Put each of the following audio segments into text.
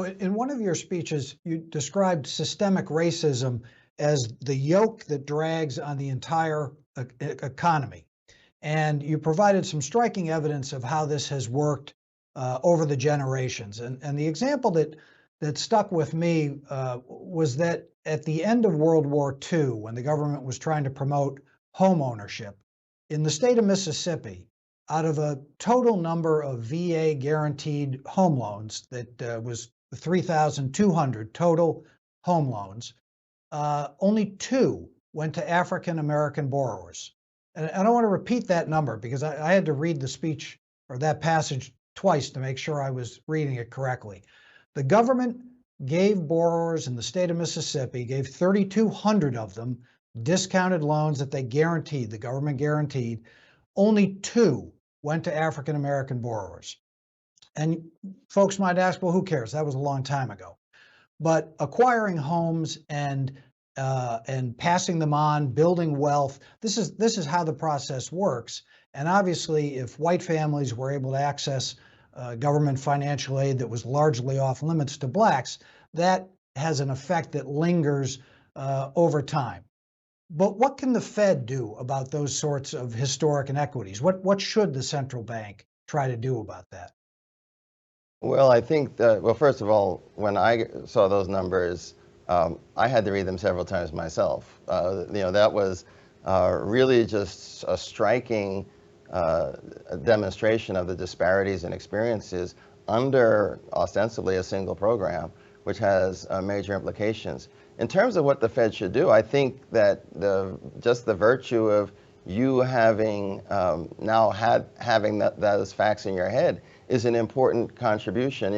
In one of your speeches, you described systemic racism as the yoke that drags on the entire economy. And you provided some striking evidence of how this has worked over the generations. And the example that stuck with me was that at the end of World War II, when the government was trying to promote home ownership, in the state of Mississippi, out of a total number of VA guaranteed home loans that was 3,200 total home loans, only two went to African American borrowers. And I don't want to repeat that number because I had to read the speech or that passage twice to make sure I was reading it correctly. The government gave borrowers in the state of Mississippi, gave 3,200 of them discounted loans that they guaranteed, the government guaranteed. Only two went to African American borrowers. And folks might ask, well, who cares? That was a long time ago. But acquiring homes and passing them on, building wealth, this is how the process works. And obviously, if white families were able to access government financial aid that was largely off limits to blacks, that has an effect that lingers over time. But what can the Fed do about those sorts of historic inequities? What should the central bank try to do about that? Well, I think that, well, first of all, when I saw those numbers, I had to read them several times myself. That was really just a striking demonstration of the disparities and experiences under ostensibly a single program, which has major implications. In terms of what the Fed should do, I think that just the virtue of you having having those facts in your head is an important contribution.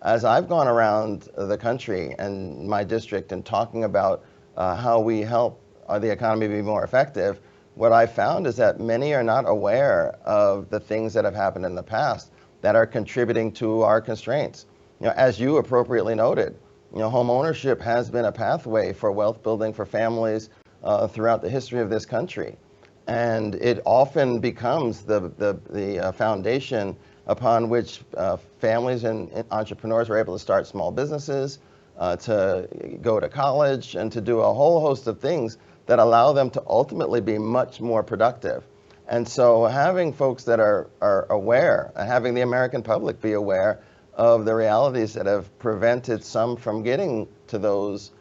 As I've gone around the country and my district and talking about how we help the economy be more effective, what I found is that many are not aware of the things that have happened in the past that are contributing to our constraints. As you appropriately noted, home ownership has been a pathway for wealth building for families throughout the history of this country. And it often becomes the foundation upon which families and entrepreneurs are able to start small businesses, to go to college, and to do a whole host of things that allow them to ultimately be much more productive. And so having folks that are aware, and having the American public be aware of the realities that have prevented some from getting to those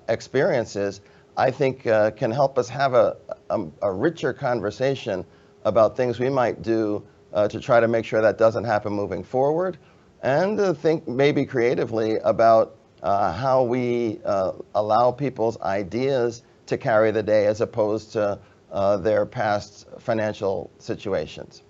experiences, I think can help us have a richer conversation about things we might do to try to make sure that doesn't happen moving forward, and think maybe creatively about how we allow people's ideas to carry the day as opposed to their past financial situations.